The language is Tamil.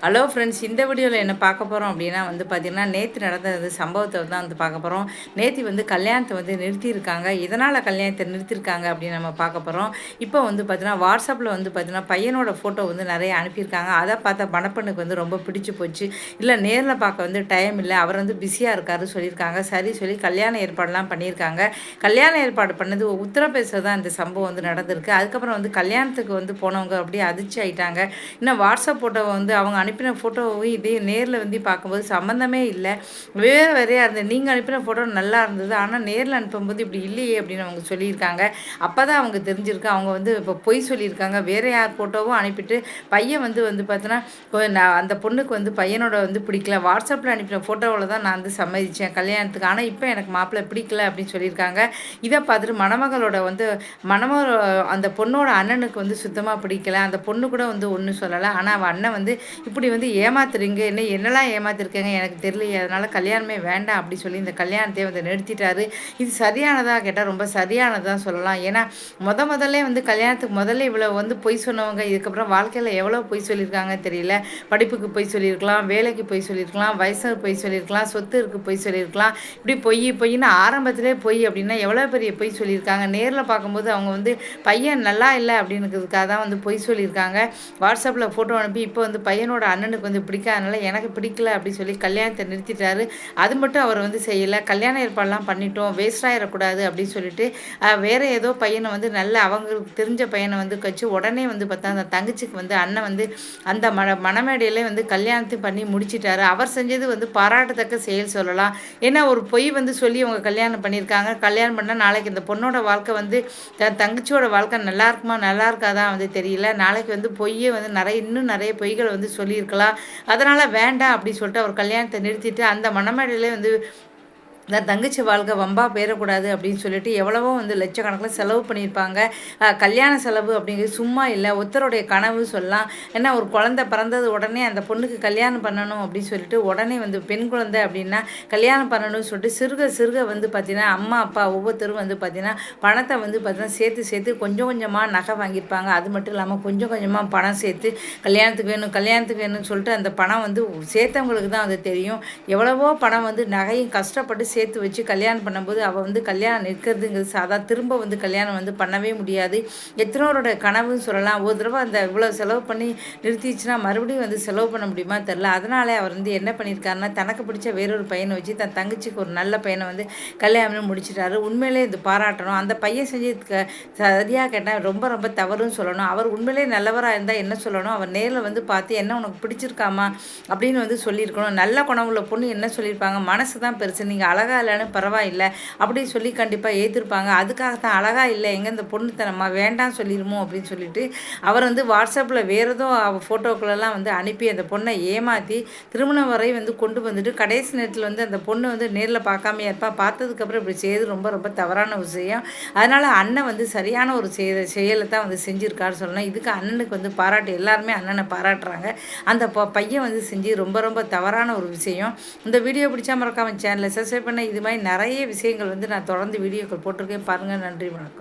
ஹலோ ஃப்ரெண்ட்ஸ், இந்த வீடியோவில் என்ன பார்க்க போகிறோம் அப்படின்னா பார்த்திங்கன்னா, நேற்று நடந்த சம்பவத்தை தான் பார்க்க போகிறோம். நேற்று கல்யாணத்தை நிறுத்தியிருக்காங்க. இதனால் கல்யாணத்தை நிறுத்தியிருக்காங்க அப்படின்னு நம்ம பார்க்க போகிறோம். இப்போ பார்த்திங்கன்னா, வாட்ஸ்அப்பில் பார்த்திங்கன்னா பையனோட ஃபோட்டோ நிறைய அனுப்பியிருக்காங்க. அதை பார்த்த மணப்பெண்ணுக்கு ரொம்ப பிடிச்சி போச்சு. இல்லை, நேரில் பார்க்க டைம் இல்லை, அவர் பிஸியாக இருக்காரு சொல்லியிருக்காங்க. சரி சொல்லி கல்யாண ஏற்பாடெலாம் பண்ணியிருக்காங்க. கல்யாண ஏற்பாடு பண்ணது உத்தரப்பிரதேச தான் இந்த சம்பவம் நடந்திருக்கு. அதுக்கப்புறம் கல்யாணத்துக்கு போனவங்க அப்படியே அதிர்ச்சி ஆகிட்டாங்க. இன்னும் வாட்ஸ்அப் ஃபோட்டோவை அவங்க அனுப்பின ஃபோட்டோவும் இதே நேரில் பார்க்கும்போது சம்மந்தமே இல்லை, வேறு வேறையாக இருந்தது. நீங்கள் அனுப்பின ஃபோட்டோ நல்லா இருந்தது, ஆனால் நேரில் அனுப்பும்போது இப்படி இல்லையே அப்படின்னு அவங்க சொல்லியிருக்காங்க. அப்போ தான் அவங்க தெரிஞ்சிருக்கு அவங்க இப்போ பொய் சொல்லியிருக்காங்க. வேறு யார் ஃபோட்டோவும் அனுப்பிட்டு பையன் பார்த்தோன்னா அந்த பொண்ணுக்கு பையனோட பிடிக்கல, வாட்ஸ்அப்பில் அனுப்பின ஃபோட்டோவில் தான் நான் சம்மதித்தேன் கல்யாணத்துக்கு, ஆனால் இப்போ எனக்கு மாப்பிள்ளை பிடிக்கல அப்படின்னு சொல்லியிருக்காங்க. இதை பார்த்துட்டு மணமகளோட மணமகள அந்த பொண்ணோட அண்ணனுக்கு சுத்தமாக பிடிக்கல. அந்த பொண்ணு கூட ஒன்றும் சொல்லலை, ஆனால் அவன் அண்ணன் இப்படி ஏமாத்துறீங்க, என்னெல்லாம் ஏமாத்திருக்கீங்க எனக்கு தெரியலையே, அதனால் கல்யாணமே வேண்டாம் அப்படி சொல்லி இந்த கல்யாணத்தை நிறுத்திட்டாரு. இது சரியானதாக கேட்டால் ரொம்ப சரியானதாக சொல்லலாம். ஏன்னா முதல்ல கல்யாணத்துக்கு முதல்ல இவ்வளோ பொய் சொன்னவங்க இதுக்கப்புறம் வாழ்க்கையில் எவ்வளோ பொய் சொல்லியிருக்காங்க தெரியல. படிப்புக்கு பொய் சொல்லியிருக்கலாம், வேலைக்கு பொய் சொல்லியிருக்கலாம், வயசுக்கு பொய் சொல்லியிருக்கலாம், சொத்து இருக்கு பொய் சொல்லியிருக்கலாம். இப்படி பொய்ன்னு ஆரம்பத்திலே பொய் அப்படின்னா எவ்வளோ பெரிய பொய் சொல்லியிருக்காங்க. நேரில் பார்க்கும்போது அவங்க பையன் நல்லா இல்லை அப்படின்னுக்கிறதுக்காக தான் பொய் சொல்லியிருக்காங்க. வாட்ஸ்அப்பில் ஃபோட்டோ அனுப்பி இப்போ பையனோட அண்ணனுக்கு பிடிக்காதனால எனக்கு பிடிக்கல அப்படின்னு சொல்லி கல்யாணத்தை நிறுத்திட்டாரு. அது மட்டும் அவர் செய்யலை, கல்யாண ஏற்பாடெல்லாம் பண்ணிட்டோம், வேஸ்ட் ஆகிடக்கூடாது அப்படின்னு சொல்லிட்டு வேறு ஏதோ பையனை நல்ல அவங்களுக்கு தெரிஞ்ச பையனை கழிச்சு உடனே பார்த்தா அந்த தங்கச்சிக்கு அண்ணன் அந்த மணமேடையிலே கல்யாணத்தையும் பண்ணி முடிச்சிட்டாரு. அவர் செஞ்சது பாராட்டத்தக்க செயல் சொல்லலாம். ஏன்னா ஒரு பொய் சொல்லி அவங்க கல்யாணம் பண்ணியிருக்காங்க. கல்யாணம் பண்ணால் நாளைக்கு இந்த பொண்ணோட வாழ்க்கை தன் தங்கச்சியோட வாழ்க்கை நல்லா இருக்குமா நல்லா இருக்காதான் தெரியல. நாளைக்கு பொய்யே இன்னும் நிறைய பொய்கள் சொல்லியிருக்கலாம். அதனால் வேண்டாம் அப்படின்னு சொல்லிட்டு அவர் கல்யாணத்தை நிறுத்திட்டு அந்த மணமேடையிலே இந்த தங்கச்சி வாழ்க்கை வம்பா பேரக்கூடாது அப்படின்னு சொல்லிட்டு எவ்வளவோ லட்சக்கணக்கில் செலவு பண்ணியிருப்பாங்க. கல்யாண செலவு அப்படிங்கிறது சும்மா இல்லை, ஒருத்தருடைய கனவு சொல்லலாம். ஏன்னா ஒரு குழந்தை பிறந்தது உடனே அந்த பொண்ணுக்கு கல்யாணம் பண்ணணும் அப்படின்னு சொல்லிட்டு உடனே பெண் குழந்தை அப்படின்னா கல்யாணம் பண்ணணும்னு சொல்லிட்டு சிறுக சிறுக பார்த்தீங்கன்னா அம்மா அப்பா ஒவ்வொருத்தரும் பார்த்தீங்கன்னா பணத்தை பார்த்தீங்கன்னா சேர்த்து கொஞ்சம் கொஞ்சமாக நகை வாங்கியிருப்பாங்க. அது மட்டும் இல்லாமல் கொஞ்சம் கொஞ்சமாக பணம் சேர்த்து கல்யாணத்துக்கு வேணும்னு சொல்லிட்டு அந்த பணம் சேர்த்தவங்களுக்கு தான் அது தெரியும். எவ்வளவோ பணம் நகையும் கஷ்டப்பட்டு சேர்த்து வச்சு கல்யாணம் பண்ணும்போது அவள் கல்யாணம் நிற்கிறதுங்கிறது திரும்ப கல்யாணம் பண்ணவே முடியாது. எத்தனோரோட கனவுன்னு சொல்லலாம். ஒரு தடவை அந்த இவ்வளோ செலவு பண்ணி நிறுத்திச்சுன்னா மறுபடியும் செலவு பண்ண முடியுமா தெரில. அதனாலே அவர் என்ன பண்ணியிருக்காருன்னா தனக்கு பிடிச்ச வேறொரு பையனை வச்சு தன் தங்கச்சிக்கு ஒரு நல்ல பையனை கல்யாணம் முடிச்சிட்டாரு. உண்மையிலே இது பாராட்டணும். அந்த பையன் செஞ்சதுக்கு சரியாக கேட்டால் ரொம்ப ரொம்ப தவறுன்னு சொல்லணும். அவர் உண்மையிலே நல்லவராக இருந்தால் என்ன சொல்லணும், அவர் நேரில் பார்த்து என்ன உனக்கு பிடிச்சிருக்காமா அப்படின்னு சொல்லியிருக்கணும். நல்ல குணமுள்ள பொண்ணு என்ன சொல்லியிருப்பாங்க, மனசு தான் பெருசு, நீங்கள் அழகாக இல்லைன்னு பரவாயில்லை அப்படின்னு சொல்லி கண்டிப்பாக ஏற்றிருப்பாங்க. அதுக்காகத்தான் அழகாக இல்லை எங்கே இந்த பொண்ணுத்தனமா வேண்டாம் சொல்லிடுமோ அப்படின்னு சொல்லிட்டு அவர் வாட்ஸ்அப்பில் வேறு ஏதோ ஃபோட்டோக்களெல்லாம் அனுப்பி அந்த பொண்ணை ஏமாற்றி திருமணம் வரை கொண்டு வந்துட்டு கடைசி நேரத்தில் அந்த பொண்ணு நேரில் பார்க்காமையே இருப்பா. பார்த்ததுக்கப்புறம் இப்படி செய்யறது ரொம்ப ரொம்ப தவறான விஷயம். அதனால் அண்ணன் சரியான ஒரு செயலை தான் செஞ்சுருக்காரு சொல்லணும். இதுக்கு அண்ணனுக்கு பாராட்டு, எல்லாருமே அண்ணனை பாராட்டுறாங்க. அந்த பையன் செஞ்சு ரொம்ப ரொம்ப தவறான ஒரு விஷயம். இந்த வீடியோ பிடிச்சா மறக்காம சேனலை சப்ஸ்கிரைப் பண்ண. இது மாதிரி நிறைய விஷயங்கள் நான் தொடர்ந்து வீடியோக்கள் போட்டிருக்கேன் பாருங்கள். நன்றி, வணக்கம்.